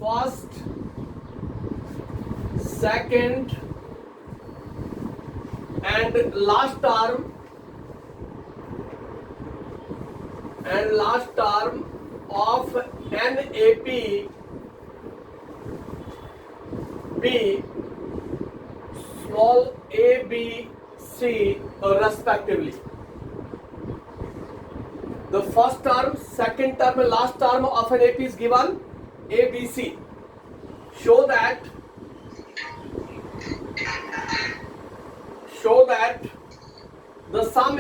first, second and last term of NAP B small a b c respectively. The first term, second term and last term of an AP is given A, B, C. Show that the sum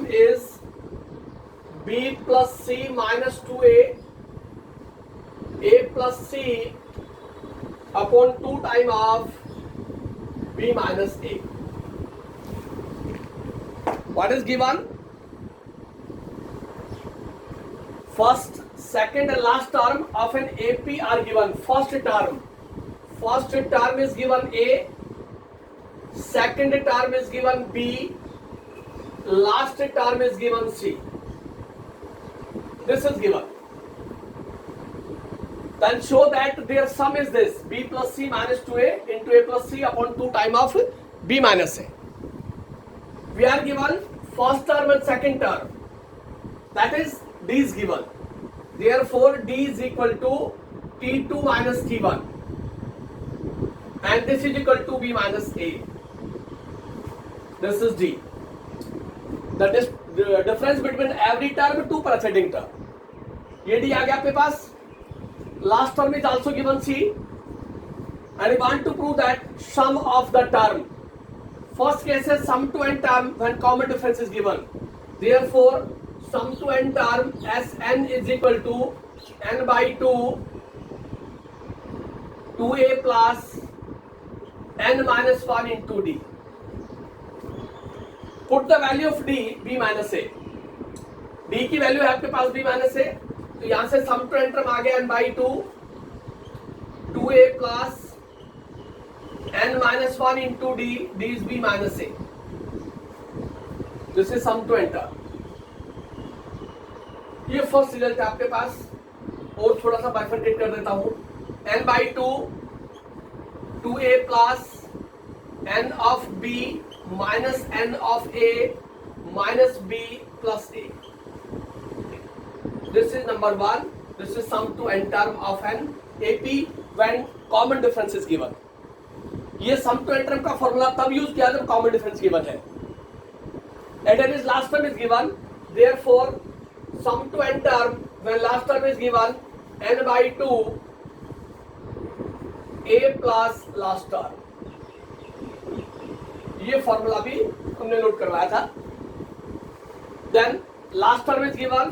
is B plus C minus 2A A plus C upon 2 time of B minus A. What is given? First, second and last term of an AP are given. First term is given A, second term is given B, last term is given C. This is given. Then show that their sum is this, B plus C minus 2A into A plus C upon 2 time of B minus A. We are given first term and second term, that is D is given. Therefore D is equal to T2 minus T1 and this is equal to B minus A. This is D. The difference between every term to preceding term. ये D आ गया आपके पास. Last term is also given C and we want to prove that sum of the term. First case is sum to n term when common difference is given. Therefore, sum to n term Sn is equal to n by 2 2a plus n minus 1 into D. Put the value of D, B minus A. D की value है आपके पास B minus A, तो यहाँ से sum to n term आ गया n by 2 2a plus n minus 1 into D, D is B minus A. This is sum to n term. ये first result है आपके पास और थोड़ा सा बाइफरकेट कर देता हूं. n by 2 2a plus n of B minus n of A minus B plus A. This is number 1. This is sum to n term of an AP when common difference is given. ये sum to n term का formula तब use किया जब common difference given है. And it is last term is given. Therefore, sum to n term when last term is given n by 2 a plus last term. ये formula भी हमने note करवाया था. Then last term is given.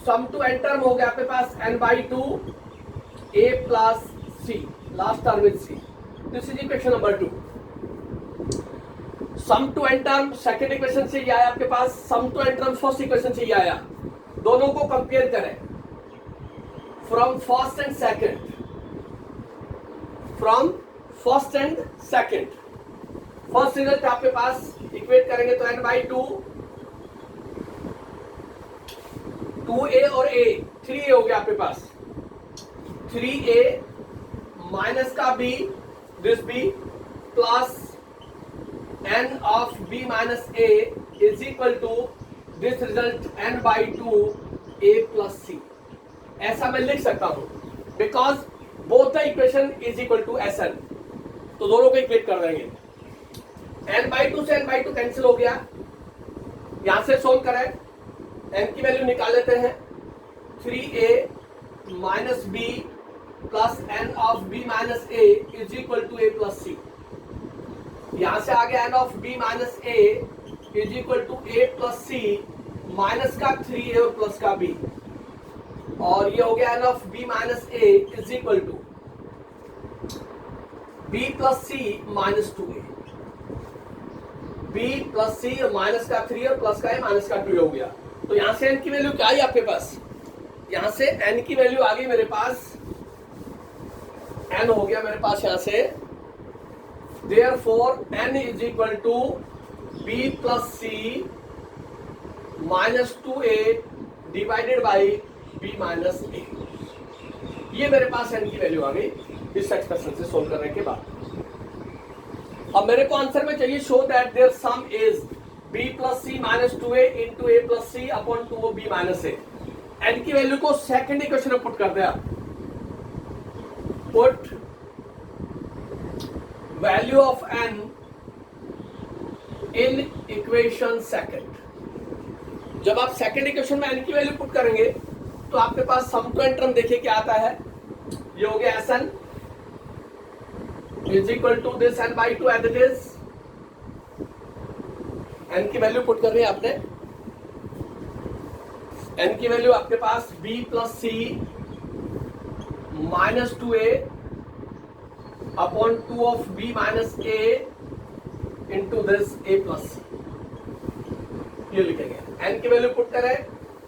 Sum to n term हो गया आपके पास n by 2 a plus c. Last term is c. This is equation number 2. Sum to n term second equation से ये आया आपके पास. Sum to n term first equation से ये आया. दोनों को कंपेयर करें from first and second. First result आपके पास इक्वेट करेंगे तो n by 2 2a और a 3a हो गया आपके पास. 3a माइनस का b this b plus n of b minus a is equal to this result n by 2 a plus c. ऐसा मैं लिख सकता हूं because both the equation is equal to Sn. तो दोनों को इक्वेट कर देंगे. n by 2 से n by 2 कैंसिल हो गया. यहां से सोल्व करें. n की वैल्यू निकाल लेते हैं. 3a minus b plus n of b minus a is equal to a plus c. यहां से आ गया n of b minus a is equal to a plus c minus का 3a और प्लस का b. और ये हो गया n of b minus a is equal to b plus c minus 2a. b plus c minus का 3 और plus का a माइनस का 2 हो गया. तो यहां से n की वैल्यू क्या आई आपके पास? यहां से n की वैल्यू आ गई मेरे पास. n हो गया मेरे पास यहां से. Therefore n is equal to b plus c minus 2a divided by B minus A. ये मेरे पास n की वैल्यू आ गई इस एक्सप्रेशन से सोल्व करने के बाद। अब मेरे को आंसर में चाहिए show that their sum is b plus C minus 2a into A plus C upon 2b minus A. n की वैल्यू को सेकंड इक्वेशन में पुट कर दिया। Put value of n in equation second. जब आप second equation में n की value put करेंगे तो आपके पास सम टू एंड टर्म देखिए क्या आता है। ये हो गया Sn is equal to this n by two as it is. n की वैल्यू पुट कर रही है आपने। n की वैल्यू आपके पास b plus C minus 2a upon 2 of b minus a into this a plus C. ये लिखेंगे। n की वैल्यू पुट करें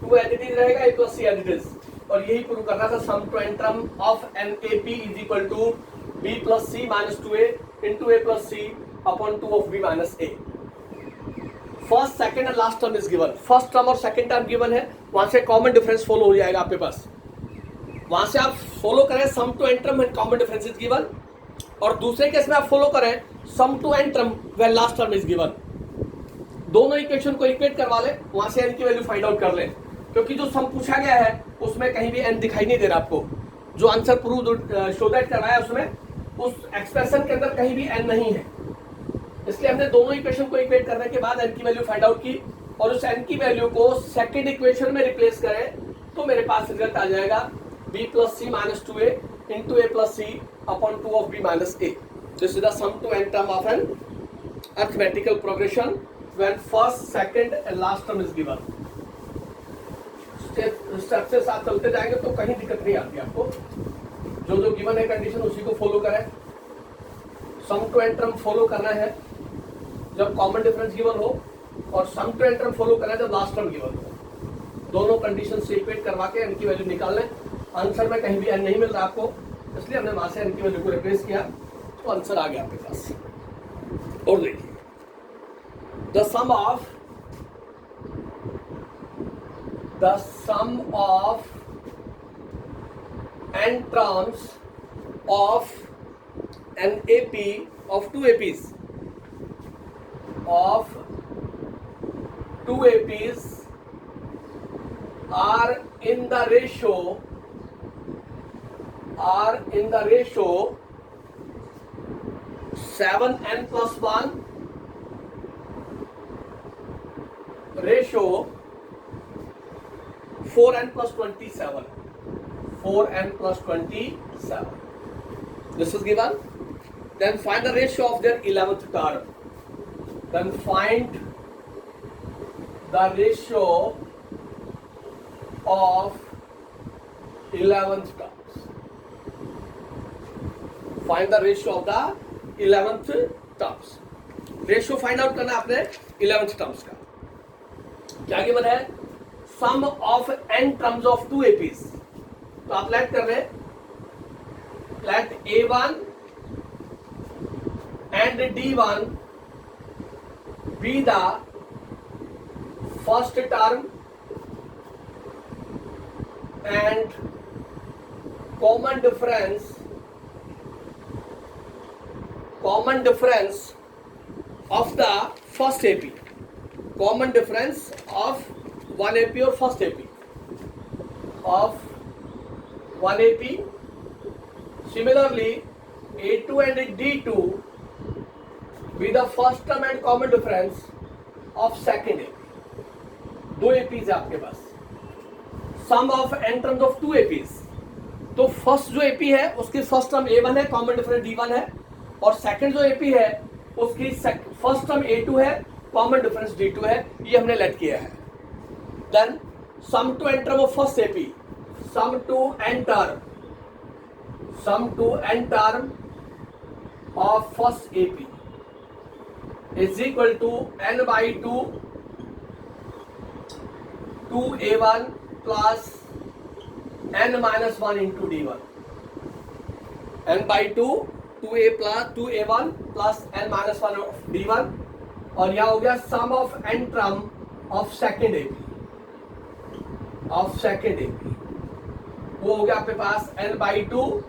2 एज इट इज रहेगा, a plus C as it is. और यही प्रूव करना था sum to and term of N A P is equal to B plus C minus 2a into A plus C upon 2 of B minus A. First second and last term is given. First term और second term given है, वहां से common difference follow हो जाएगा आपके पास। वहां से आप फॉलो करें sum to and term and common difference is given, और दूसरे केस में आप फॉलो करें sum to and term when last term is given. दोनों इक्वेशन को इक्वेट करवा ले, वहां से n की वैल्यू फाइंड आउट कर ले, क्योंकि जो सम पूछा गया है उसमें कहीं भी n दिखाई नहीं दे रहा आपको। जो आंसर प्रूव शो दैट करवाया उसमें उस एक्सप्रेशन के अंदर कहीं भी n नहीं है, इसलिए हमने दोनों इक्वेशन को इक्वेट करने के बाद n की वैल्यू फाइंड आउट की, और उस n की वैल्यू को सेकंड इक्वेशन में रिप्लेस करें तो मेरे पास रिजल्ट आ जाएगा b plus C minus 2a into A plus C upon 2 of b minus a। This is the sum to and term of an arithmetical progression when first second and last term is given. Step से साथ चलते जाएंगे तो कहीं दिक्कत नहीं आती आपको। जो जो गिवन है कंडीशन उसी को फॉलो करें। Sum to and term follow करना है जब कॉमन डिफरेंस गिवन हो, और सम टू एंड टर्म फॉलो करना है जब लास्ट टर्म गिवन हो। दोनों कंडीशन से इक्वेट करवा के n की वैल्यू निकाल लें। आंसर में कहीं भी n नहीं मिल रहा आपको, इसलिए हमने वहां से n की वैल्यू को रिप्लेस किया तो आंसर आ गया आपके पास। और देखिए the sum of n terms of an AP of two APs are in the ratio 7n plus 1 ratio 4n plus 27. 4n plus 27. This is given. Then find the ratio of their 11th term. Then find the ratio of 11th terms. Find the ratio of the 11th terms. Ratio find out करना आपने 11th terms का। क्या given है? Sum of n terms of two APs. तो आप late कर रहे, late A1 and D1 be the first term and common difference of the first AP. Common difference of one AP or first AP of one AP. Similarly, A2 and D2 be the first term and common difference of second AP. दो APs है आपके पास। Sum of n terms of two APs. तो first जो AP है उसकी first term A1 है, common difference D1 है, और सेकंड जो AP है उसकी फर्स्ट टर्म A2 है, कॉमन डिफरेंस D2 है। ये हमने लेट किया है। Then sum to n term of first AP, sum to n term of first AP is equal to n by 2 2A1 plus n minus 1 into D1. n by 2 2A1 plus n minus 1 of D1, और यह हो गया sum of n term of second AP. वो हो गया आपके पास n/2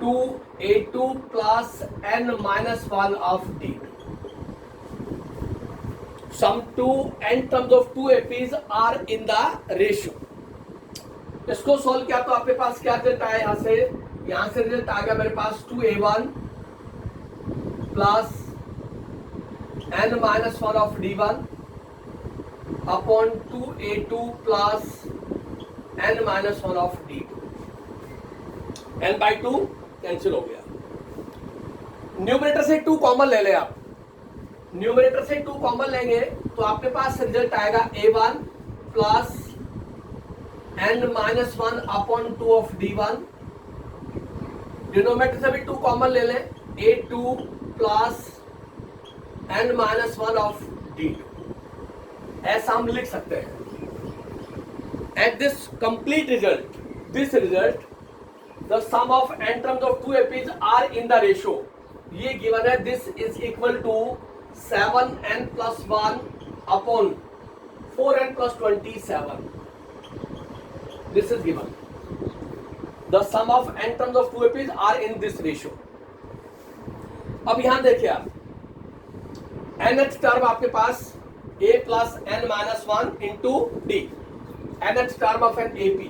2a2 plus n-1 of d2. Some two n terms of two APs are in the ratio. इसको solve किया तो आपके पास क्या रिजल्ट आया यहां से रिजल्ट आ गया मेरे पास 2a1 plus n-1 of d1 upon 2a2 plus n-1 of d2. n/2 cancel हो गया. न्यूमरेटर से 2 कॉमन ले ले आप. न्यूमरेटर से 2 कॉमन लेंगे तो आपके पास रिजल्ट आएगा a1 plus n-1 upon 2 of d1. Denominator से भी 2 कॉमन ले लें, a2 plus n-1 of d2. ऐसा हम लिख सकते हैं. At this complete result, this result the sum of n terms of two APs are in the ratio. ये given है, this is equal to 7n plus 1 upon 4n plus 27. This is given. The sum of n terms of two APs are in this ratio. अब यहां देखिए आप, nth term आपके पास a plus n-1 into d. nth term of an AP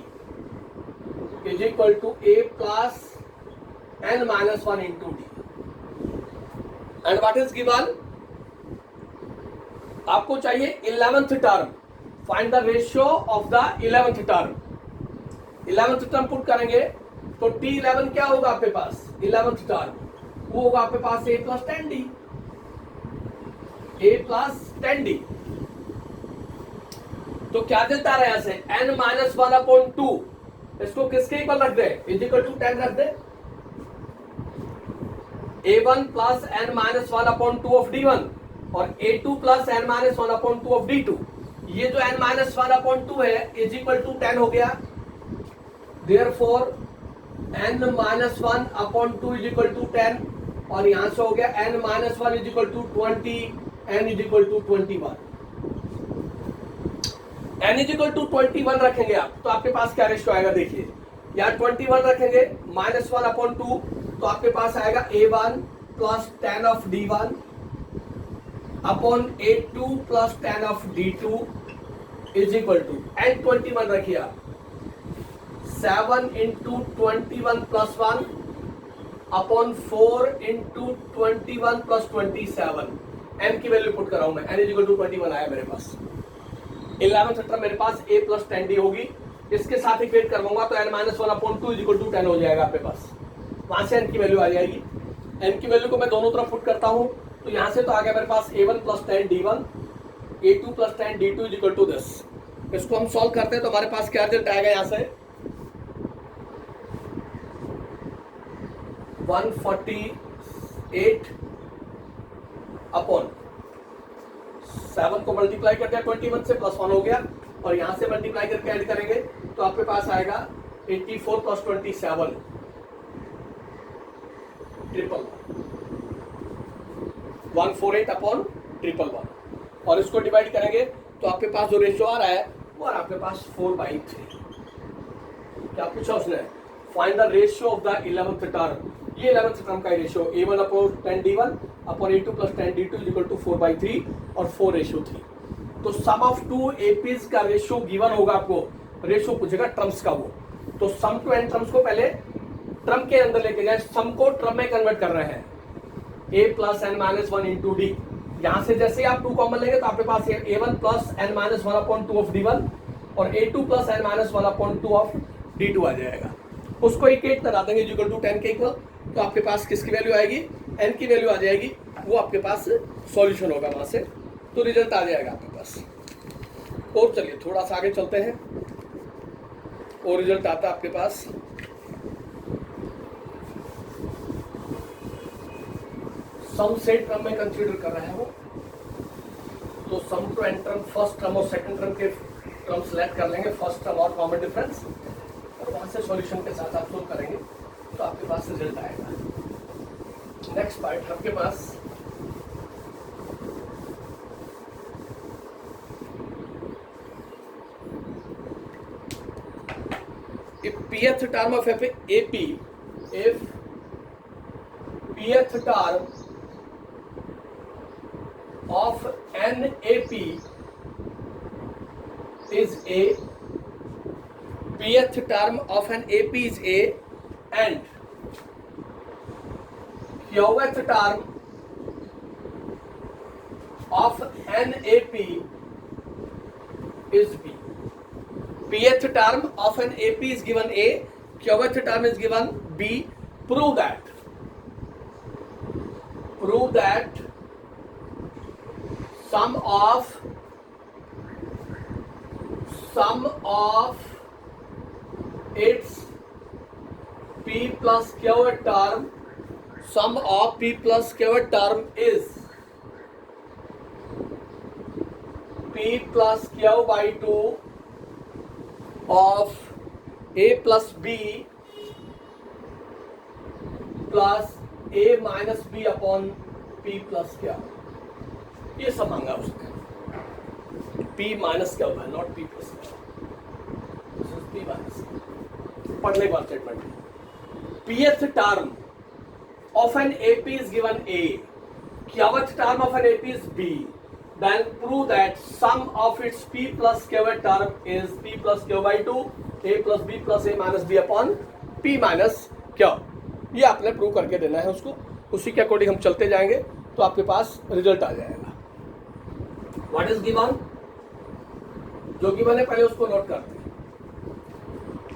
is equal to a plus n-1 into d. And what is given? आपको चाहिए 11th term. Find the ratio of the 11th term. 11th term put करेंगे तो t11 क्या होगा आपके पास? 11th term वो होगा आपके पास a plus 10d. a plus 10d. तो क्या देता है यहां से n-1 अपॉन 2. इसको किसके इक्वल रख दे? इज इक्वल टू 10 रख दे. a1 plus n-1 upon 2 of d1 और a2 plus n-1 upon 2 of d2. ये जो n-1 अपॉन 2 है इज इक्वल टू 10 हो गया. Therefore n-1 upon 2 is equal to 10 और यहां से हो गया n-1 is equal to 20, n is equal to 21. n is equal to 21 रखेंगे आप तो आपके पास क्या रेशियो आएगा? देखिए यहाँ 21 रखेंगे -1 अपॉन 2 तो आपके पास आएगा a1 plus 10 of d1 upon a2 plus 10 of d2 is equal to n21 रखिए आप 7 into 21 plus 1 upon 4 into 21 plus 27. n की वैल्यू पुट कर रहा हूं मैं. n इज इक्वल टू 21 आया मेरे पास. 11th टर्म मेरे पास a प्लस 10d होगी. इसके साथ इक्वेट करवाऊंगा तो n-1 upon 2 is equal to 10 हो जाएगा आपके पास. वहां से n की वैल्यू आ जाएगी. n की वैल्यू को मैं दोनों तरफ पुट करता हूं तो यहां से तो आ गया मेरे पास a1 plus 10 d1 a2 plus 10 d2 is equal to 10. इसको हम सॉल्व करते हैं तो हमारे पास क्या रिजल्ट आएगा? यहां से 148 अपॉन 7 को मल्टीप्लाई कर दिया 21 से प्लस 1 हो गया और यहां से मल्टीप्लाई करके ऐड करेंगे तो आपके पास आएगा 84 प्लस 27 148 अपॉन 111 और इसको डिवाइड करेंगे तो आपके पास जो रेशियो आ रहा है वो आपके पास 4/3. क्या पूछा उसने? Find the ratio of the 11th term. ये 11th टर्म का ratio a1 upon 10d1 upon a2 plus 10d2 is equal to 4/3 और 4:3. तो सम ऑफ टू एपीज का रेशियो गिवन होगा आपको. रेशियो पूछेगा ट्रम्स का वो. तो सम टू एन ट्रम्स को पहले ट्रम के अंदर लेके जाए. सम को ट्रम में कन्वर्ट कर रहे हैं. a plus n-1 into D. यहां से जैसे आप 2 कॉमन लेंगे तो आपके पास a1 plus n-1 upon 2 of d1 और a2 plus n-1 upon 2 of d2 आ जाएगा. उसको इक्वेट करा देंगे इक्वल टू 10 के इक्वल तो आपके पास किसकी वैल्यू आएगी? n की वैल्यू आ जाएगी. वो आपके पास सॉल्यूशन होगा वहां से तो रिजल्ट आ जाएगा आपके पास. और चलिए थोड़ा सा आगे चलते हैं और रिजल्ट आता है आपके पास सम से टर्म में कंसीडर कर रहा है वो. तो sum to N term first term और सेकंड टर्म के टर्म सेलेक्ट कर लेंगे. फर्स्ट टर्म और कॉमन डिफरेंस और वहां से सॉल्यूशन के साथ आप सोल्व करेंगे तो आपके पास रिजल्ट आएगा. नेक्स्ट पार्ट आपके पास if pth term of AP, if pth term of NAP is A, pth term of an AP is A, and qth term of NAP is B. Pth term of an AP is given A, qth term is given B. Prove that sum of its P plus qth term, sum of P plus qth term is P plus q by 2 of A plus B plus A minus B upon P plus q. ये सब मांगा उसने, P minus क्या होगा, not P plus क्या, P minus. पढ़ने के बाद statement, pth term of an AP is given A, qth term of an AP is B, then prove that sum of its P plus qth term is P plus q by 2 A plus B plus A minus B upon P minus q। ये आपने prove करके देना है उसको, उसी के according हम चलते जाएंगे तो आपके पास रिजल्ट आ जाएगा। व्हाट इज गिवन, जो गिवन है पहले उसको नोट करते हैं।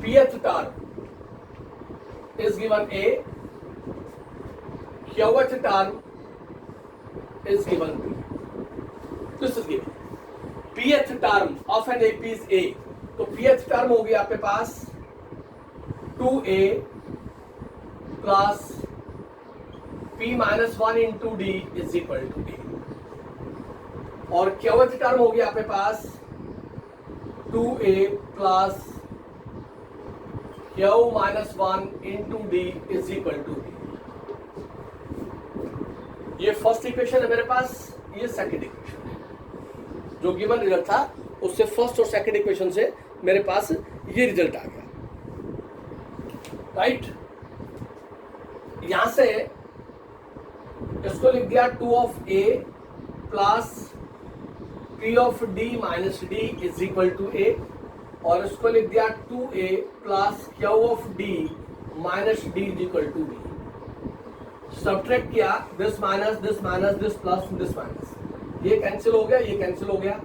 pth term is given A, qth term is given B. This is given. pth term of an AP is A, तो pth term होगी आपके पास 2A plus P minus 1 into D is equal to D, और qth term होगी आपके पास 2A plus q minus 1 into D is equal to D। ये first equation है मेरे पास, ये सेकंड इक्वेशन है। जो गिवन रिजल्ट था उससे फर्स्ट और सेकंड इक्वेशन से मेरे पास ये रिजल्ट आ गया, राइट। यहां से इसको लिख दिया 2 of A plus P of D minus D is equal to A, और इसको लिख दिया 2A plus Q of D minus D is equal to B। Subtract किया, this minus this minus this plus this minus, ये cancel हो गया, ये cancel हो गया।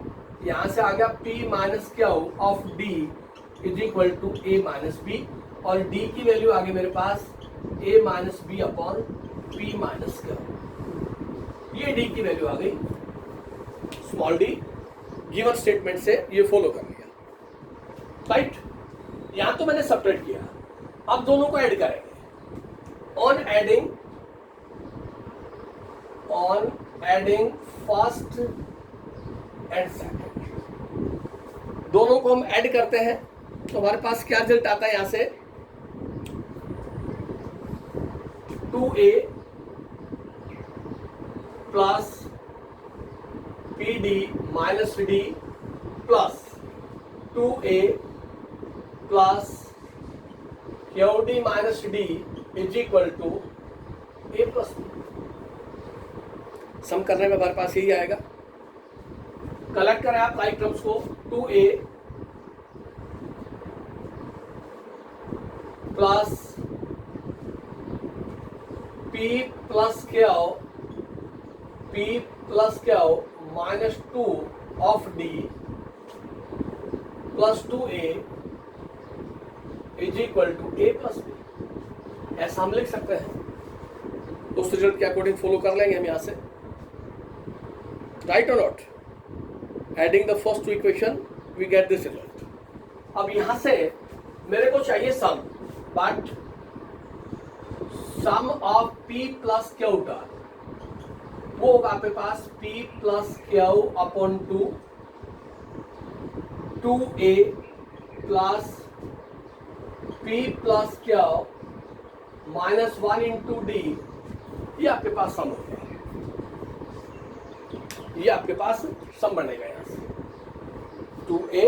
यहां से आ गया P minus Q of D is equal to A minus B, और D की वैल्यू आ गई मेरे पास A minus B upon P minus Q। ये D की वैल्यू आ गई, स्मॉल d गिवन स्टेटमेंट से ये फॉलो कर लिया, राइट। यहां तो मैंने सब्ट्रैक्ट किया, अब दोनों को ऐड करेंगे। On adding first and second, दोनों को हम ऐड करते हैं तो हमारे पास क्या रिजल्ट आता है, यहां से 2A plus PD minus D plus 2A plus QD minus D is equal to A plus B। Sum करने में हमारे पास यही आएगा। कलेक्ट करें आप लाइक टर्म्स को, 2A plus P plus Q minus 2 of D plus 2A is equal to A plus B। ऐसा हम लिख सकते हैं, उस रिजल्ट के अकॉर्डिंग फॉलो कर लेंगे हम यहां से, राइट और not. Adding the first two equation we get this result. अब यहां से मेरे को चाहिए sum, but sum of P plus Q का वो होगा आपके पास P plus Q upon 2A plus P plus Q minus 1 into D। ये आपके पास सम हो गया, ये आपके पास सम बनेगा यहां से 2A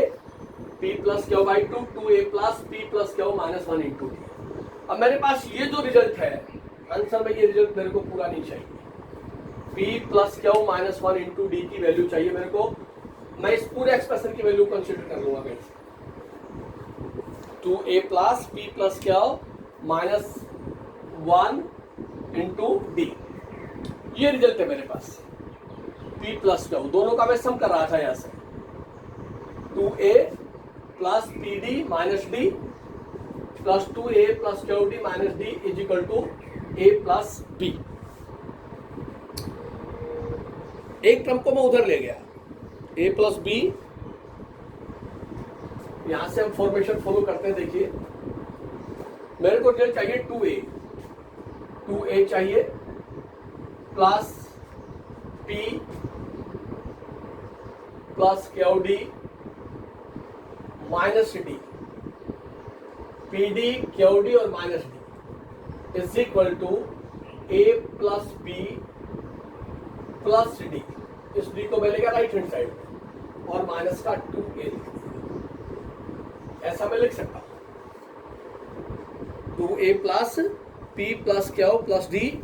P plus Q by two, 2a plus P plus Q minus 1 into D. अब मेरे पास ये जो रिजल्ट है, आंसर में ये रिजल्ट मेरे को पूरा नहीं चाहिए। p plus Q minus 1 into D की वैल्यू चाहिए मेरे को। मैं इस पूरे एक्सप्रेशन की वैल्यू कंसिडर कर लूंगा मैं, 2a plus P plus Q minus 1 into D. ये रिजल्ट है मेरे पास, p प्लस क्यू, दोनों का मैं सम कर रहा था यहां से, 2a plus P D minus D plus 2a plus Q D minus D is equal to a plus B. एक टर्म को मैं उधर ले गया, a प्लस बी, यहां से हम फॉर्मेशन फॉलो करते हैं। देखिए मेरे को रिजल्ट चाहिए 2a चाहिए plus p plus Q D minus D, P D Q D और minus D is equal to a plus B plus D. इस डी को मिलेगा राइट हैंड साइड में और माइनस का 2a, ऐसा मैं लिख सकता हूं, 2a plus p plus Q plus D,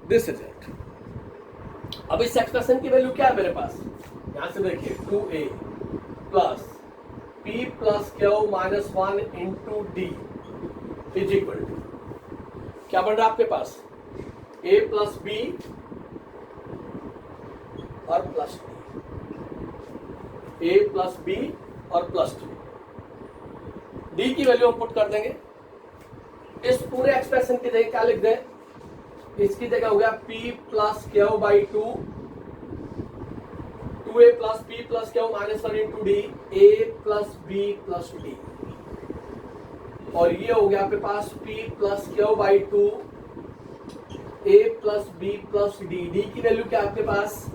this result. अब इस एक्सप्रेशन की वैल्यू क्या है मेरे पास, यहां से देखिए 2a plus p plus Q minus 1 into D is equal to क्या बन रहा है आपके पास, a प्लस बी और plus D, a plus B और प्लस डी की वैल्यू हम पुट कर देंगे। इस पूरे एक्सप्रेशन की जगह क्या लिख दें, इसकी जगह हो गया p plus Q by 2, 2a plus p plus Q minus 1 into D, a plus B plus D, और ये हो गया आपके पास p plus Q by 2, a plus B plus D. D की वैल्यू क्या आपके पास,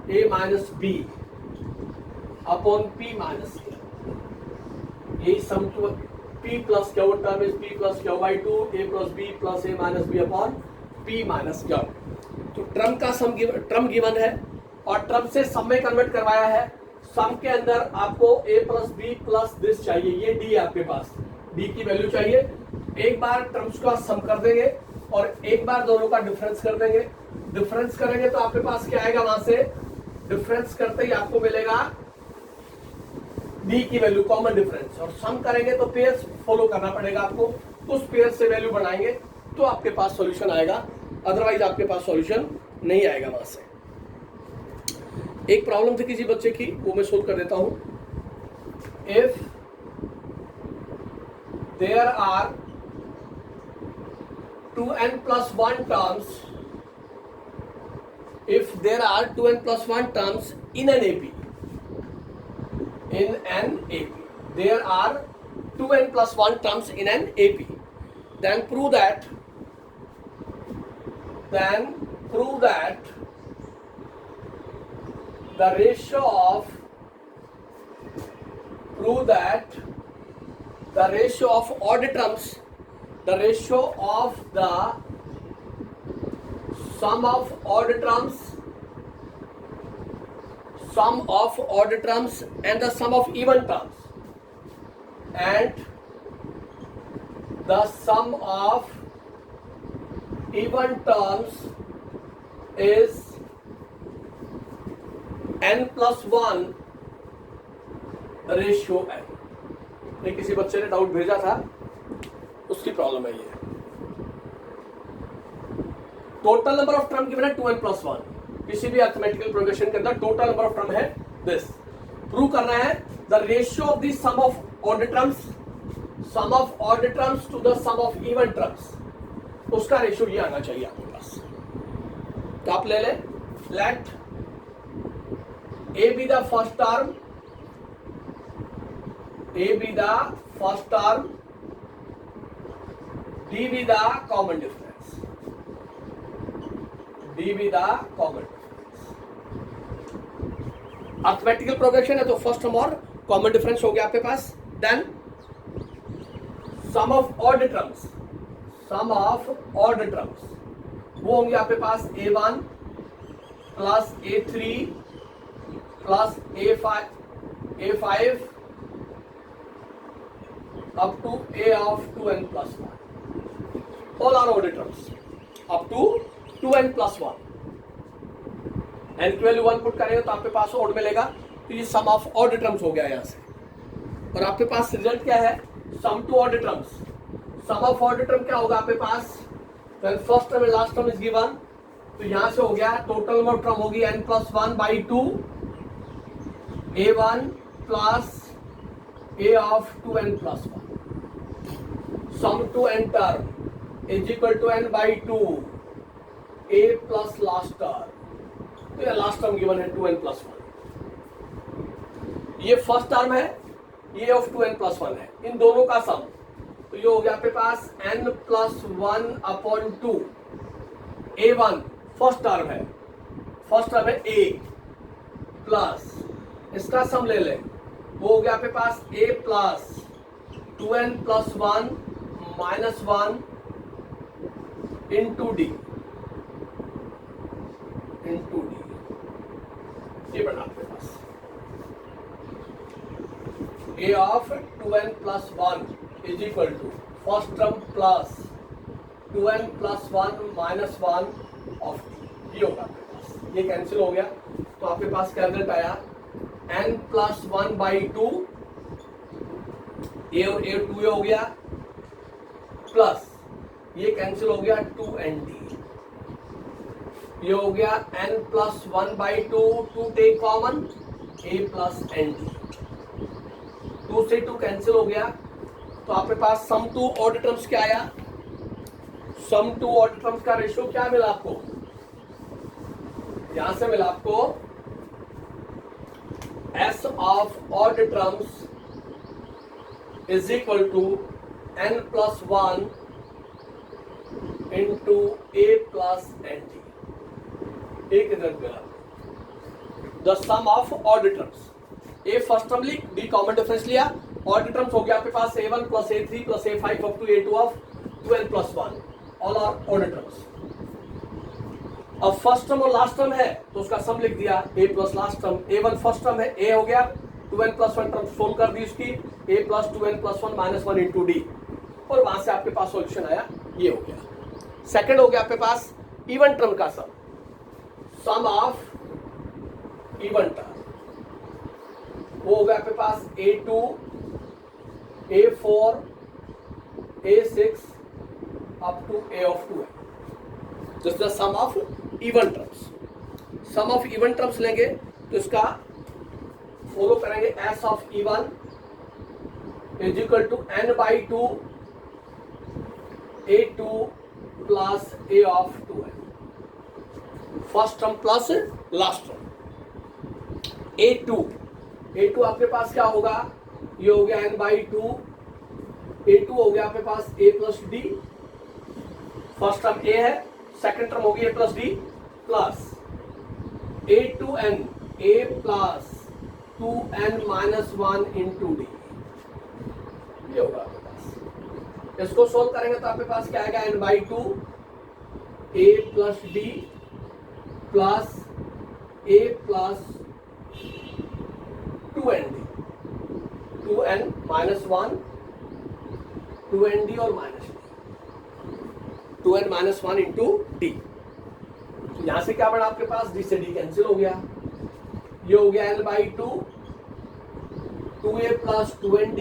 a minus B upon p minus k, यही sum to p plus Q term is p plus Q by 2, a plus b plus a minus B upon p minus Q. तो term का sum term given है और term से सम में convert करवाया है। सम के अंदर आपको a plus B plus this चाहिए, ये d है आपके पास, d की वैल्यू चाहिए। एक बार ट्रम्स का सम कर देंगे और एक बार दोनों का डिफरेंस कर देंगे। डिफरेंस करेंगे तो आपके पास क्या आएगा, वहां से डिफरेंस करते ही आपको मिलेगा डी की वैल्यू, कॉमन डिफरेंस, और सम करेंगे तो पेयर्स फॉलो करना पड़ेगा आपको, उस पेयर से वैल्यू बनाएंगे तो आपके पास सॉल्यूशन आएगा, अदरवाइज आपके पास सॉल्यूशन नहीं आएगा वहां से। एक प्रॉब्लम थी किसी बच्चे की, वो मैं सोल्व कर देता हूं। If there are 2n plus 1 terms, if there are 2n plus 1 terms in an AP, there are 2n plus 1 terms in an AP, then prove that the ratio of odd terms, the ratio of the sum of odd terms and the sum of even terms, and the sum of even terms is n plus 1 ratio n। ये किसी बच्चे ने doubt भेजा था, उसकी problem है ये। Total number of term given है 2n plus 1, किसी भी अर्थमेटिकल प्रोग्रेशन के अंदर टोटल नंबर ऑफ टर्म है दिस। प्रूव करना है the ratio of the sum of odd terms to the sum of even terms, उसका रेशियो ये आना चाहिए आपके पास। तो आप ले लें, let a be the first term, d be the common difference, arithmetical progression है तो फर्स्ट टर्म और कॉमन डिफरेंस हो गया आपके पास। Then sum of odd terms वो होंगे आपके पास a1 plus a3 plus a5 up to a of 2n plus 1. All are order terms up to 2n plus 1. n की वैल्यू 1 पुट करेंगे तो आपके पास ऑड मिलेगा, तो ये सम ऑफ ऑर्डर टर्म्स हो गया यहाँ से। और आपके पास रिजल्ट क्या है, sum to order terms. Sum of order term क्या होगा आपके पास, first term and last term is given, तो यहां से हो गया टोटल नंबर टर्म होगी n plus 1 by 2 a1 plus a of 2n plus 1। Sum to n term is equal to n by 2 a plus last term, तो ये last term given है 2n plus 1। ये फर्स्ट टर्म है, ये of 2n plus 1 है, इन दोनों का सम, तो ये हो गया आपके पास n plus 1 upon 2 a1 first term है, फर्स्ट टर्म है a प्लस इसका सम ले लें, वो हो गया आपके पास a plus 2n plus 1 minus 1 into D, ये बना आपके पास a of 2n plus 1 is equal to first term plus 2n plus 1 minus 1 of D, ये होगा आपके पास, ये कैंसिल हो गया, तो आपके पास क्या रिजल्ट आया n प्लस 1 बाई 2 a और a 2a हो गया, प्लस ये कैंसिल हो गया 2nd, ये हो गया n plus 1 by 2, 2 take common a plus nd, 2 से 2 कैंसिल हो गया, तो आपके पास सम टू ऑर्डर टर्म्स क्या आया, सम टू ऑर्डर टर्म्स का रेशियो क्या मिला आपको, यहां से मिला आपको s of order terms is equal to n plus 1 into a plus nd, एक रिजल्ट मिला। The sum of order terms, A first term ली, बी कॉमन डिफरेंस लिया, ऑर्डर टर्म्स हो गया आपके पास a1 plus a3 plus a5 up to a2 of 2n plus 1, all are ऑर्डर टर्म्स। अब फर्स्ट टर्म और लास्ट टर्म है तो उसका सम लिख दिया a plus last term, a1 first term है a हो गया, 2n प्लस 1 टर्म सोल्व कर दी उसकी, a plus 2n plus 1 minus 1 into D, और वहां से आपके पास सॉल्यूशन आया, ये हो गया। सेकंड हो गया आपके पास इवन टर्म का sum, sum of even term, वो हो गया आपके पास a2 a4 a6 up to a of 2 है, this is the sum of even terms. Sum of even terms लेंगे तो इसका फॉलो करेंगे s of even is equal to n by 2 a2 plus a of 2 है, first term plus last term, a2 आपके पास क्या होगा, ये हो गया n बाई 2, a2 हो गया आपके पास a plus D, first term a है, सेकंड टर्म होगी a plus D plus a2n a plus 2n minus 1 into D, ये होगा आपके पास। इसको सोल्व करेंगे तो आपके पास क्या आएगा, n by 2 a plus D plus a plus 2nd, 2n minus 1 2nd और minus 2n minus 1 into D, यहां से क्या बना आपके पास, डी से डी कैंसिल हो गया, ये हो गया n by 2 2a plus 2nd,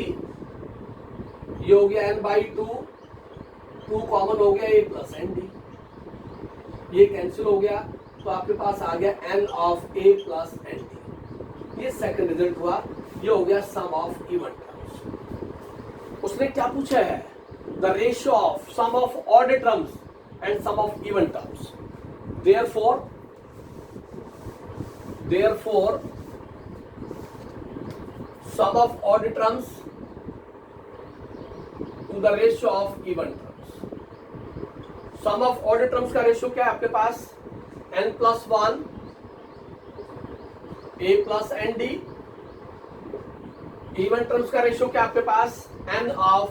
ये हो गया n बाई 2 2 कॉमन हो गया a प्लस nd, ये कैंसिल हो गया, तो आपके पास आ गया n of a plus nd, ये सेकंड रिजल्ट हुआ, ये हो गया सम ऑफ इवन टर्म्स। उसने क्या पूछा है, the ratio of sum of order terms and sum of even terms, therefore sum of order terms to the ratio of even terms. Sum of order terms का ratio क्या है आपके पास, n plus 1 a plus n d, even terms का ratio क्या आपके पास, n of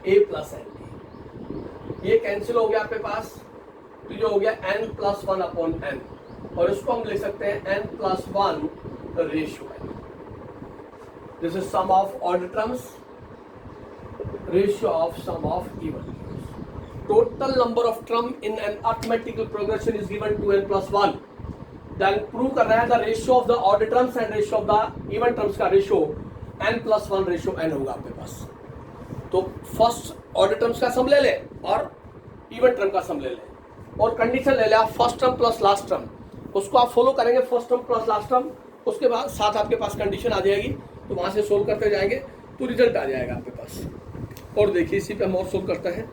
a plus n d, ये कैंसिल हो गया आपके पास, तो ये हो गया n प्लस 1 अपॉन n, और इसको हम लिख सकते हैं n प्लस 1 रेशियो है। This is sum of order terms ratio of sum of even terms. Total number of term in an arithmetical progression is given to n plus 1. Then prove करना है the ratio of the odd terms and ratio of the even terms का ratio n plus 1 ratio n होगा आपके पास. तो first order terms का सम ले ले और इवन टर्म का सम ले ले और कंडीशन ले ले आप first term plus last term, उसको आप फॉलो करेंगे first term plus last term, उसके बाद साथ आपके पास कंडीशन आ जाएगी, तो वहां से सोल्व करते जाएंगे तो रिजल्ट आ जाएगा आपके पास. और देखिए इसी पे हम और सोल्व करते हैं.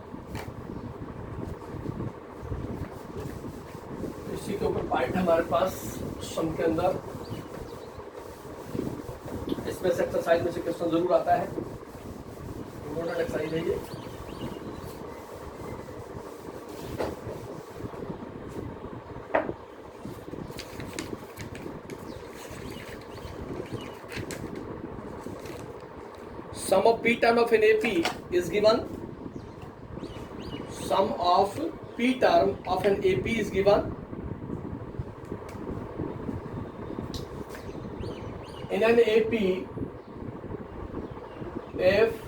इसी के ऊपर पॉइंट हमारे पास सम के अंदर, इसमें से एक्सरसाइज में से क्वेश्चन जरूर आता है. इम्पोर्टेंट एक्सरसाइज है ये. Sum of p term of an AP is given. Sum of p term of an AP is given. In an AP, if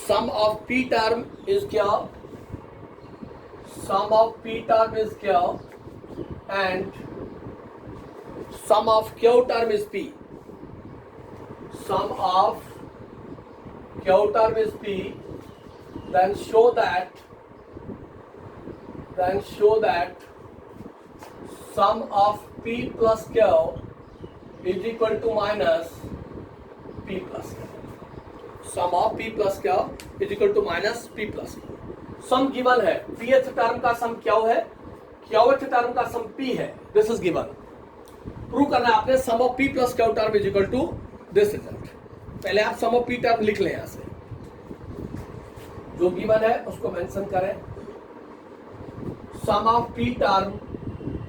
sum of p term is क्या? Sum of p term is क्या? And sum of q term is p. Sum of q term is p. Then show that sum of p plus q is equal to minus p plus q. Sum of p plus q is equal to minus p plus q. Sum given है, pth term का sum क्या है, qth term का sum p है. This is given. Prove करना है आपने sum of p plus q term is equal to this result. पहले आप सम ऑफ p टर्म लिख लें, यहां से जो गिवन है उसको मेंशन करें. Sum of p term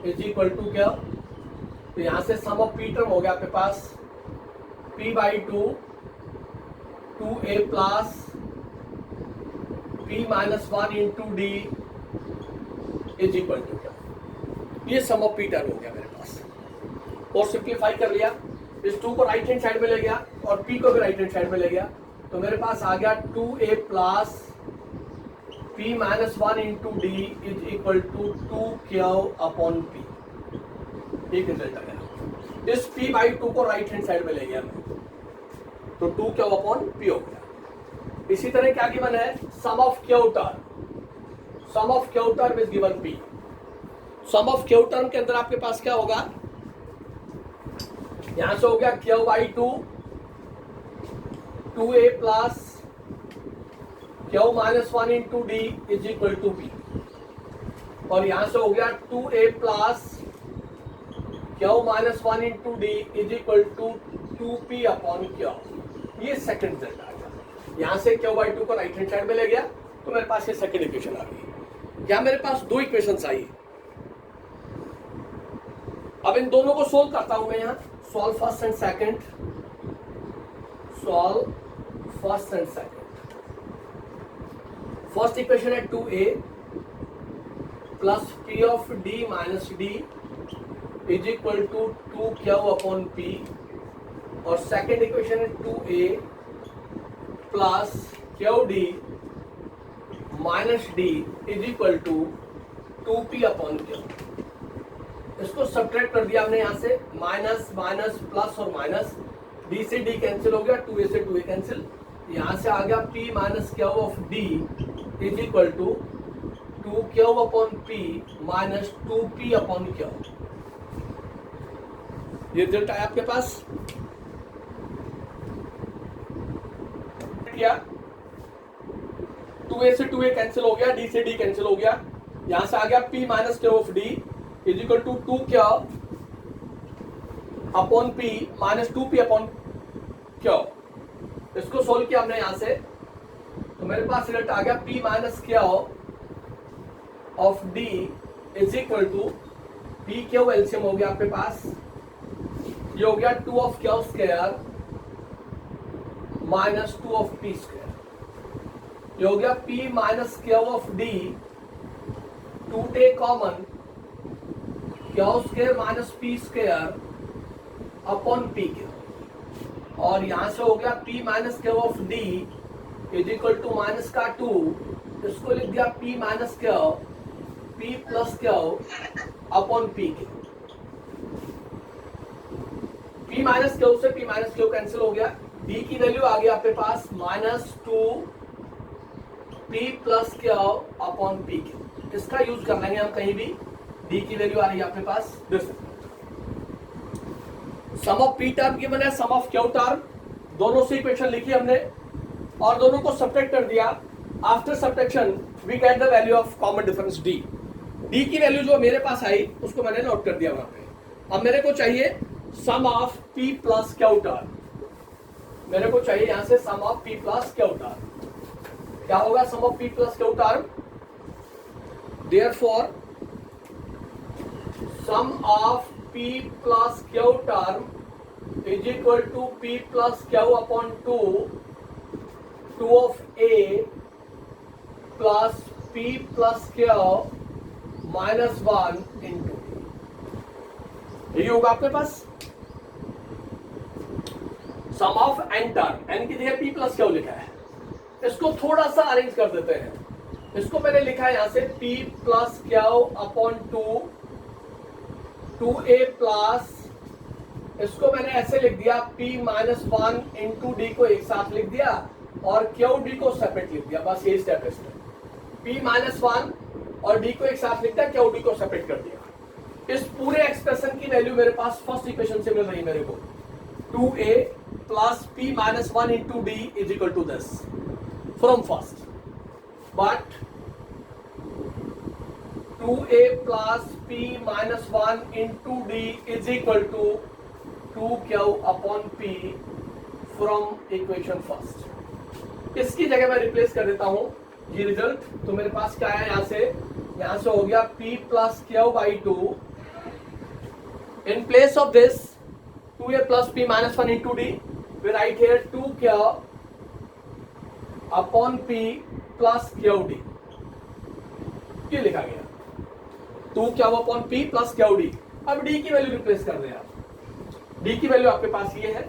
is equal to क्या, तो यहां से सम ऑफ p टर्म हो गया आपके पास p by 2a plus p minus 1 into D is equal to क्या. ये सम ऑफ p टर्म हो गया मेरे पास. और सिंप्लीफाई कर लिया, इस 2 को राइट हैंड साइड में ले गया और p को भी राइट हैंड साइड में ले गया, तो मेरे पास आ गया 2a plus p minus 1 into D is equal to 2q upon p. एक रिजल्ट आ गया. इस p बाई 2 को राइट हैंड साइड में ले गया मैं, तो 2q अपॉन p हो गया. इसी तरह क्या गिवन है, sum of q term. Sum of q term is given p. Sum of q term के अंदर आपके पास क्या होगा, यहां से हो गया q by 2a plus q minus 1 into D is equal to p. और यहां से हो गया 2a plus q minus 1 into D is equal to 2p upon q. ये सेकंड रिजल्ट आ गया. यहां से q बाई 2 को राइट हैंड साइड में ले गया, तो मेरे पास ये सेकंड इक्वेशन आ गई. यहां मेरे पास दो इक्वेशंस आई. अब इन दोनों को सोल्व करता हूं मैं. यहां solve first and second, solve first and second. First equation है 2a plus p of d minus d is equal to 2q upon p. और सेकंड इक्वेशन है 2a plus qd minus d is equal to 2p upon q. इसको subtract कर दिया हमने, यहां से minus minus plus और माइनस, d से d कैंसिल हो गया, 2a से 2a कैंसिल. यहां से आ गया p minus q of d is equal to 2q upon p minus 2p upon q. ये रिजल्ट आया आपके पास. किया 2a से 2a कैंसिल हो गया, d से d कैंसिल हो गया. यहां से आ गया p minus q of d is equal to 2q upon p minus 2p upon q. इसको सोल्व किया हमने यहां से, तो मेरे पास रिजल्ट आ गया p minus q of d is equal to p q LCM हो गया आपके पास. ये हो गया 2 of q square minus 2 of p square. ये हो गया p minus q of d, 2 take common, q square minus p square upon p q. और यहां से हो गया p minus q of d is equal to minus का 2, इसको लिख दिया p minus Q, p plus Q upon p के। p माइनस क्यू से p माइनस क्यू कैंसिल हो गया, d की वैल्यू आ गई आपके पास minus 2 p plus Q upon p के। इसका यूज कर लेंगे हम कहीं भी, d की वैल्यू आ रही है आपके पास this. Sum of p term given है, सम ऑफ q टर्म, दोनों से इक्वेशन लिखी हमने और दोनों को सब्ट्रैक्ट कर दिया। After subtraction we get the value of common difference d। d की वैल्यू जो मेरे पास आई उसको मैंने नोट कर दिया वहां पे। अब मेरे को चाहिए sum of p plus q term, मेरे को चाहिए यहां से sum of p plus q term. क्या होगा sum of p plus q term? Therefore sum of p plus q term is equal to p plus q upon 2 of a plus p plus q minus 1 into यही होगा आपके पास sum of n term. n की जगह p plus q लिखा है, इसको थोड़ा सा अरेंज कर देते हैं। इसको मैंने लिखा है यहां से p plus q upon 2a plus, इसको मैंने ऐसे लिख दिया p माइनस 1 इंटू डी को एक साथ लिख दिया और क्यू डी को सेपरेट लिख दिया। बस यही स्टेप है इसमें, p माइनस 1 और d को एक साथ लिख दिया, क्यू डी को सेपरेट कर दिया। इस पूरे एक्सप्रेशन की वैल्यू मेरे पास फर्स्ट इक्वेशन से मिल रही है मेरे को 2a plus p minus 1 into D is equal to this from first, but 2a plus p minus 1 into D is equal to 2q upon p from equation first. इसकी जगह मैं रिप्लेस कर देता हूं ये रिजल्ट, तो मेरे पास क्या है यहां से हो गया p plus Q by 2 in place of this 2a plus p minus 1 into D, we write here 2q upon p plus Q D, ये लिखा गया 2q upon p plus Q D. अब d की वैल्यू रिप्लेस कर दें आप, d की value आपके पास ये है,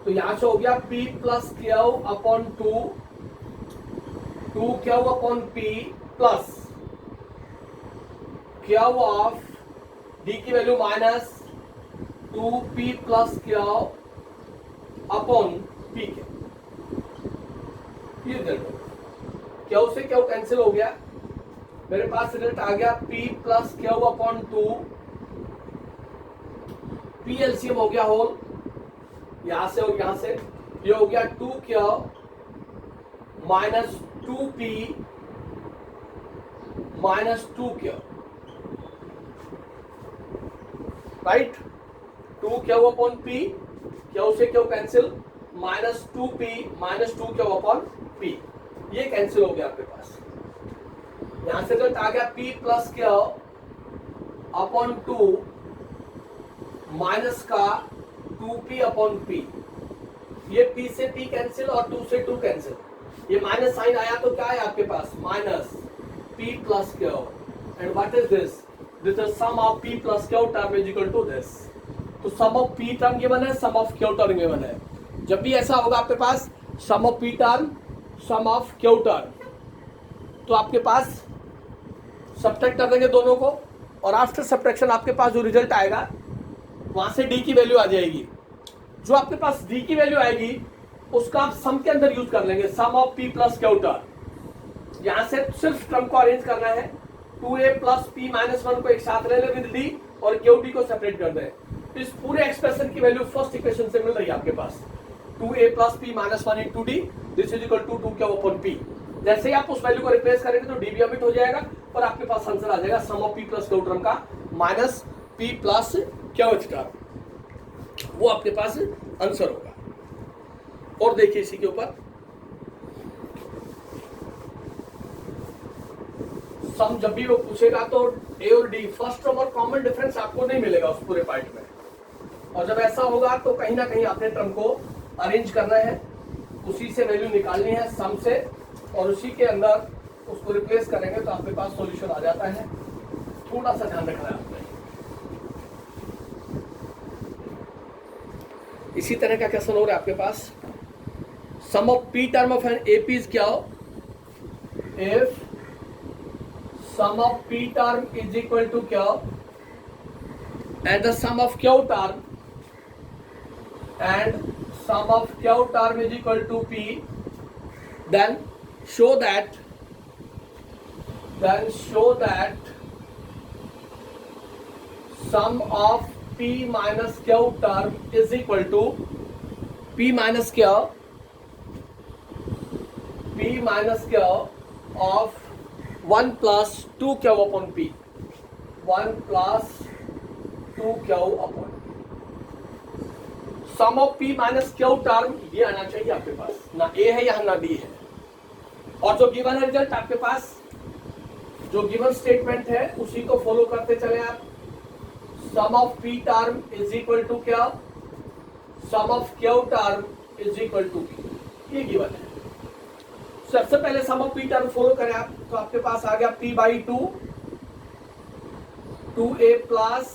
तो यहां से हो गया p plus Q upon 2q upon p plus Q of d की value minus 2p plus Q upon p के। ये रिजल्ट क्यू से क्यू कैंसिल हो गया, मेरे पास रिजल्ट आ गया p plus Q upon 2, p LCM हो गया होल, यहां से और यहां से, ये हो गया 2q minus 2p minus 2q, right. 2q upon p, q से q cancel, minus 2p minus 2q upon p, ये कैंसिल हो गया आपके पास। यहां से रिजल्ट आ गया p plus q upon 2 minus का 2p अपॉन p, ये p से p कैंसिल और 2 से 2 कैंसिल, ये माइनस साइन आया तो क्या है आपके पास minus p plus q, and what is this? This is sum of p plus q term is equal to this. तो sum of p term given है, sum of q term given है। जब भी ऐसा होगा आपके पास sum of p term sum of q term, तो आपके पास सब्ट्रैक्ट कर देंगे दोनों को और आफ्टर सब्ट्रैक्शन आपके पास जो रिजल्ट आएगा वहां से d की वैल्यू आ जाएगी। जो आपके पास d की वैल्यू आएगी उसका आप सम के अंदर यूज कर लेंगे, sum of p plus q term. यहां से सिर्फ टर्म को अरेंज करना है, 2a प्लस p माइनस 1 को एक साथ ले ले विद d और q d को सेपरेट कर दें। इस पूरे एक्सप्रेशन की वैल्यू फर्स्ट इक्वेशन से मिल रही है आपके पास 2a plus p minus 1 into D, this is equal to 2q upon p। जैसे ही आप उस वैल्यू को रिप्लेस करेंगे तो d भी ओमिट हो जाएगा और आपके पास आंसर आ जाएगा sum of p plus q term का minus p plus q term, वो आपके पास आंसर होगा। और देखिए इसी के ऊपर सम जब भी वो पूछेगा तो ए और डी फर्स्ट टर्म और कॉमन डिफरेंस आपको नहीं मिलेगा उस पूरे पार्ट में, और जब ऐसा होगा तो कहीं ना कहीं आपने टर्म को अरेंज करना है, उसी से वैल्यू निकालनी है सम से और उसी के अंदर उसको रिप्लेस करेंगे तो आपके पास सॉल्यूशन आ जाता है। थोड़ा सा ध्यान रखना है आपने। इसी तरह का क्वेश्चन हो रहा है आपके पास sum of p term of an AP is क्या हो? If sum of p term is equal to क्या हो? And the sum of q term is equal to p, then show that sum of p minus q term is equal to p minus q of 1 plus 2q upon p, 1 plus 2q upon sum of p minus q term ये आना चाहिए आपके पास, ना a है या ना d है। और जो गिवन है रिजल्ट आपके पास, जो गिवन स्टेटमेंट है उसी को फॉलो करते चले आप। Sum of p term is equal to क्या? Sum of q term is equal to p, ये गिवन है। सबसे पहले sum of p term follow करें आप, तो आपके पास आ गया p by 2a plus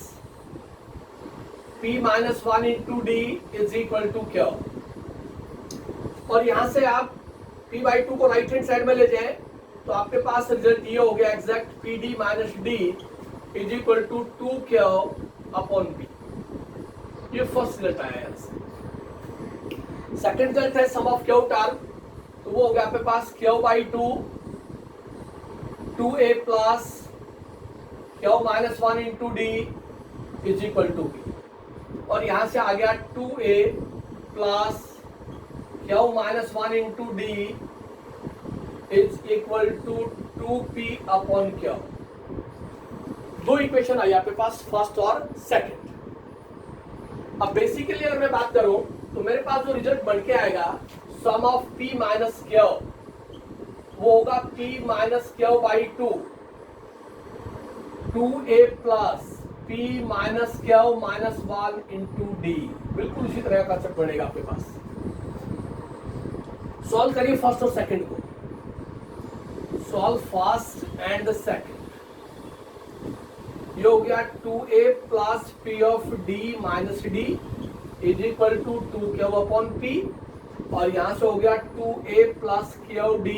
p minus 1 into D is equal to q। और यहां से आप p बाई 2 को राइट हैंड साइड में ले जाएं तो आपके पास रिजल्ट ये हो गया exact P D minus D is equal to 2q upon p। ये फर्स्ट रिजल्ट आया यहां से। सेकंड रिजल्ट है सम ऑफ q टर्म, तो वो हो गया आपके पास q by 2a plus q minus 1 into D is equal to p। और यहां से आ गया 2a plus q minus 1 into D is equal to 2p upon q। दो इक्वेशन आई आपके पास, फर्स्ट और सेकंड। अब बेसिकली अगर मैं बात करूं तो मेरे पास जो रिजल्ट बन के आएगा sum of p minus q, वो होगा p minus q by 2a plus p minus q minus 1 into D. बिल्कुल इसी तरह का कंसेप्ट बनेगा आपके पास। सॉल्व करिए फर्स्ट और सेकंड को। Solve first and the second. ये हो गया 2a plus p of d minus d is equal to 2q upon p। और यहां से हो गया 2a plus q d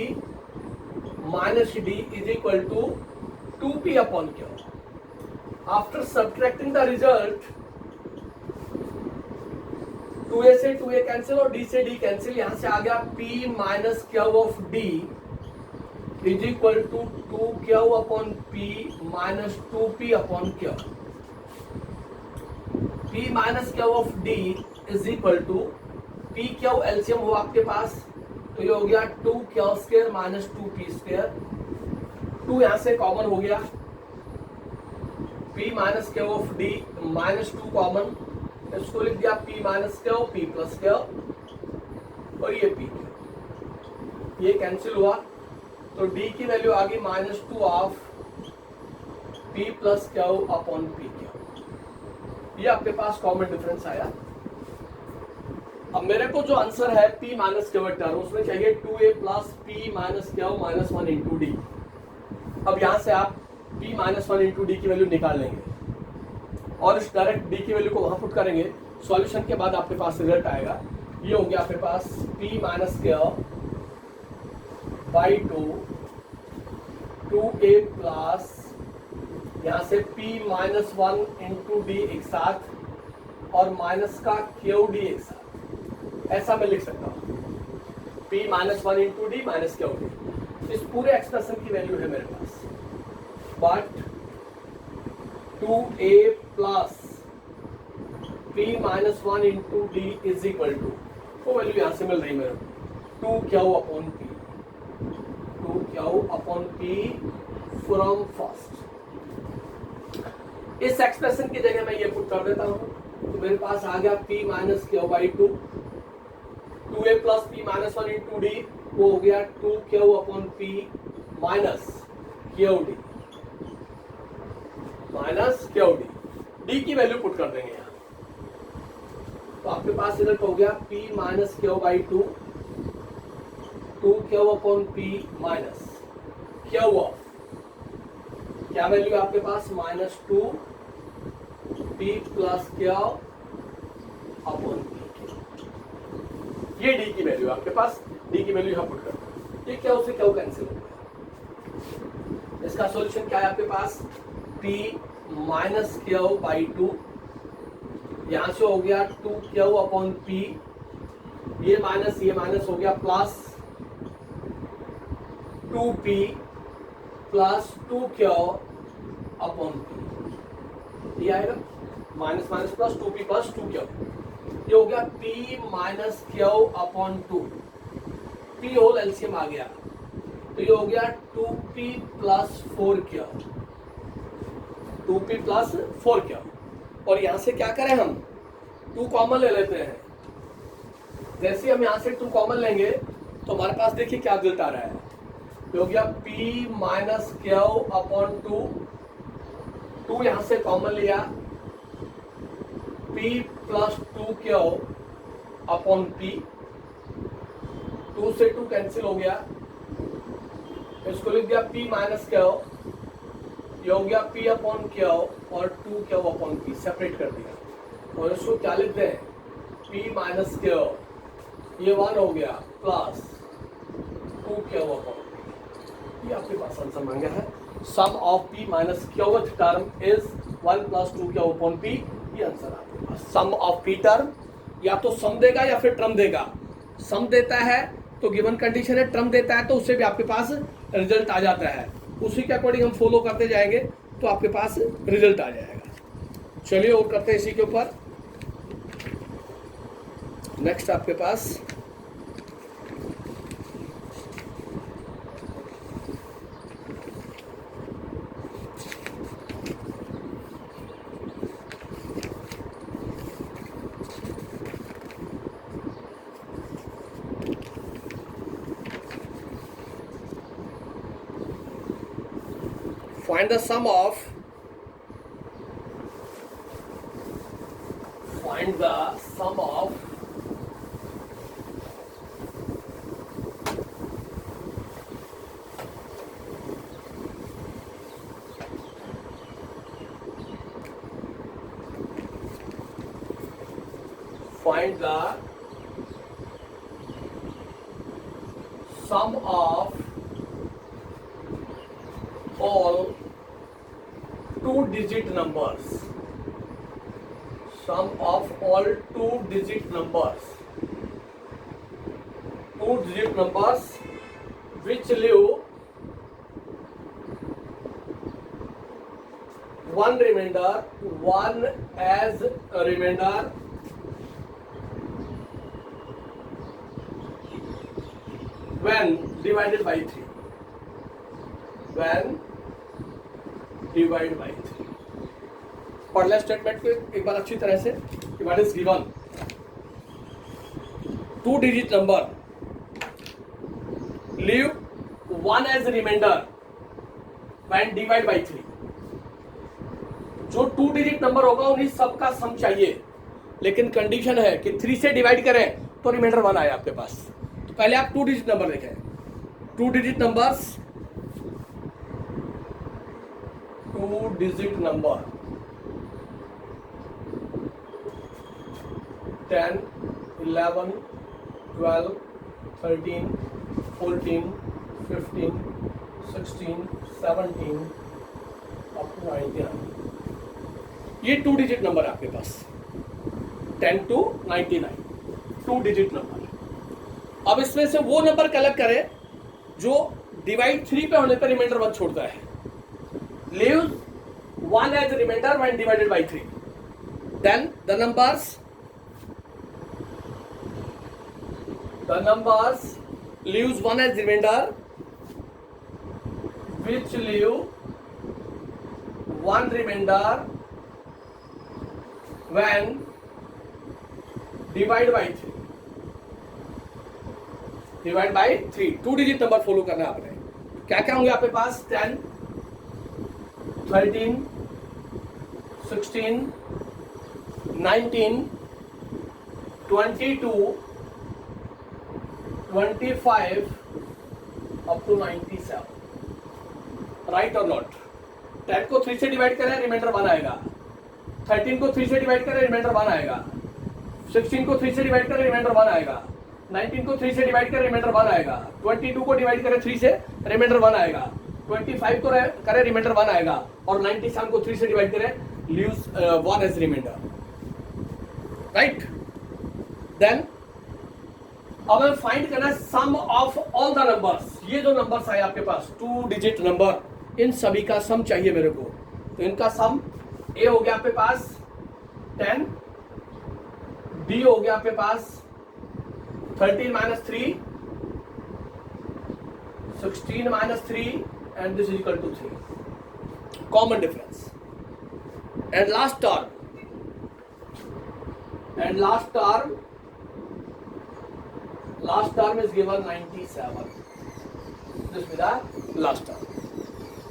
minus d is equal to 2p upon q। After subtracting the result 2a से 2a cancel और d से d cancel, यहां से आ गया p minus q of d is equal to 2q upon p minus 2p upon q। p minus q of d is equal to p q LCM हो आपके पास, तो ये हो गया 2q square minus 2p square. 2 यहां से common हो गया, p minus q of d minus 2 common, इसको लिख दिया p minus q p plus q, और ये p ये कैंसिल हुआ तो d की वैल्यू आ गई minus 2 of p plus q upon p q। ये आपके पास कॉमन डिफरेंस आया। अब मेरे को जो आंसर है p माइनस q टर्म, उसमें चाहिए 2a plus p minus q minus 1 into D. अब यहां से आप p माइनस 1 इंटू डी की वैल्यू निकाल लेंगे और इस डायरेक्ट d की वैल्यू को वहां पुट करेंगे। सॉल्यूशन के बाद आपके पास रिजल्ट आएगा, ये हो गया आपके पास p minus q by 2a plus यहाँ से p माइनस 1 इंटू डी एक साथ और माइनस का q डी एक साथ, ऐसा मैं लिख सकता हूँ। p minus 1 into D minus q D, इस पूरे एक्सप्रेशन की वैल्यू है मेरे पास। But 2a plus p minus 1 into D is equal to, वो वैल्यू यहाँ से मिल रही मेरे को 2q upon p, 2q upon p from first. इस एक्सप्रेशन की जगह मैं ये पुट कर देता हूं, तो मेरे पास आ गया p minus q by 2a plus p minus 1 into D, वो हो गया 2q upon p minus q D, minus q D. D की वैल्यू पुट कर देंगे यहाँ, तो आपके पास रिजल्ट हो गया p minus q by 2q upon p minus q of, क्या वैल्यू आपके पास minus 2p plus q upon p। ये डी की वैल्यू आपके पास, डी की वैल्यू यहाँ पुट करना, ये क्या उससे क्या कैंसिल हो गया। इसका सॉल्यूशन क्या है आपके पास, p माइनस क्यू बाई 2, यहां से हो गया 2q अपॉन p, ये माइनस हो गया plus 2p plus 2q upon p, ये आएगा minus minus plus 2p plus 2q, ये हो गया p minus Q upon 2, p whole LCM आ गया, तो ये हो गया 2p plus 4q, 2p plus 4q, और यहां से क्या करें हम 2 कॉमन ले लेते हैं। जैसे हम यहां से 2 कॉमन लेंगे तो हमारे पास देखिए क्या रिजल्ट आ रहा है, ये हो गया p माइनस क्यू अपॉन 2, 2 यहां से कॉमन लिया, p plus 2q upon p, 2 से 2 कैंसिल हो गया, इसको लिख दिया p माइनस क्यू, ये हो गया p अपॉन क्यू और 2q अपॉन p, सेपरेट कर दिया, और इसको क्या लिखते हैं p माइनस क्यू, ये 1 हो गया प्लस 2q अपॉन p, ये आपके पास आंसर मांगा है। Sum of p minus Q term is 1 plus 2q upon p, ये आंसर आपके पास। सम ऑफ p टर्म या तो सम देगा या फिर टर्म देगा, सम देता है तो गिवन कंडीशन है, टर्म देता है तो उससे भी आपके पास रिजल्ट आ जाता है, उसी के अकॉर्डिंग हम फॉलो करते जाएंगे तो आपके पास रिजल्ट आ जाएगा। चलिए और करते हैं इसी के ऊपर। नेक्स्ट आपके पास find the sum of all 2-digit numbers, sum of all 2-digit numbers, 2-digit numbers which leave one remainder, one as a remainder when divided by 3, when divided by 3। पढ़ ले स्टेटमेंट को एक बार अच्छी तरह से। What is given, 2-digit number leave 1 as reminder when divide by 3। जो 2-digit number होगा उन्हीं सबका सम चाहिए, लेकिन कंडीशन है कि 3 से डिवाइड करें तो रिमाइंडर 1 आए आपके पास। तो पहले आप 2-digit नंबर देखें, 2-digit numbers, 2-digit number 10, 11, 12, 13, 14, 15, 16, 17 up to 99, ये 2-digit नंबर है आपके पास, 10 to 99 2-digit नंबर। अब इसमें से वो नंबर कलेक्ट करें जो डिवाइड 3 पे होने पर रिमाइंडर 1 छोड़ता है। Leaves 1 as remainder when divided by 3. Then the numbers leaves 1 as remainder which leave 1 remainder when divided by 3. Divide by 3, 2-digit number follow करना है आपने। क्या क्या होंगे आपके पास, 10, 13, 16, 19, 22, 25 up to 97, राइट और नॉट। 10 को 3 से डिवाइड करें रिमाइंडर 1 आएगा, 13 को 3 से डिवाइड करें रिमाइंडर 1 आएगा, 16 को 3 से डिवाइड करें रिमाइंडर 1 आएगा, 19 को 3 से डिवाइड करें रिमाइंडर 1 आएगा, 22 को डिवाइड करें 3 से रिमाइंडर 1 आएगा, 25 को करें रिमाइंडर 1 आएगा, और 97 को 3 से डिवाइड करें leaves 1 as reminder, right. Then अब हमें फाइंड करना है sum of all the numbers. ये जो नंबर्स आए आपके पास 2 डिजिट नंबर, इन सभी का सम चाहिए मेरे को। तो इनका सम ए हो गया आपके पास 10, बी हो गया आपके पास 13 minus 3, 16 minus 3, and this is equal to 3. Common difference. And last term is given 97. This is the last term.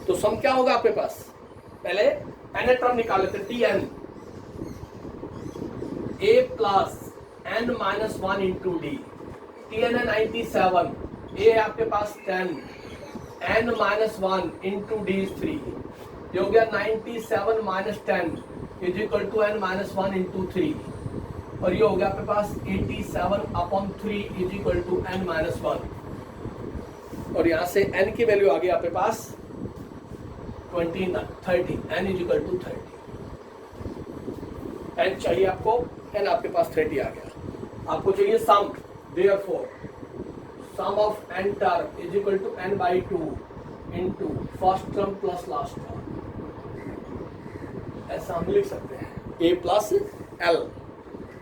तो सम क्या होगा आपके पास? पहले n टर्म निकाल लेते हैं, Tn a plus n minus 1 into d. Tn है 97, a है आपके पास 10, n minus 1 into d is 3. ये हो गया 97 minus 10 is equal to n minus 1 into 3. और ये हो गया आपके पास 87 upon 3 is equal to n minus 1. और यहाँ से n की वैल्यू आ गई आपके पास 30, n is equal to 30. n चाहिए आपको, n आपके पास 30 आ गया। आपको चाहिए सम, therefore sum of n term is equal to n by 2 into first term plus last term। ऐसा हम लिख सकते हैं a plus l।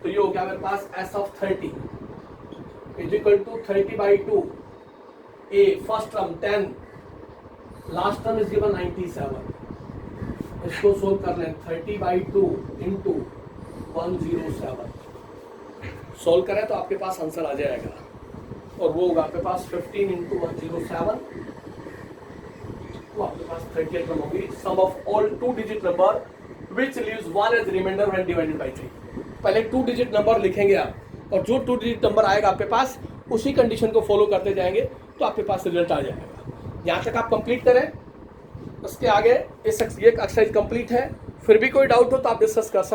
तो ये हो गया मेरे पास s of 30 is equal to 30 by 2, a first term 10, last term is given 97। इसको सोल्व कर लें, 30 by 2 into 107 सोल्व करें तो आपके पास आंसर आ जाएगा, और वो होगा आपके पास 15 into 107, तो आपके पास 38 नंबर होगी। Sum of all 2 digit number which leaves 1 as reminder when divided by 3। पहले 2 डिजिट नंबर लिखेंगे आप, और जो 2 डिजिट नंबर आएगा आपके पास उसी कंडीशन को फॉलो करते जाएंगे तो आपके पास रिजल्ट आ जाएगा। यहाँ तक आप कंप्लीट करें, उसके आगे ये एक्सरसाइज कंप्लीट है। फिर भी कोई डाउट हो तो आप डिस्कस कर सकते हैं।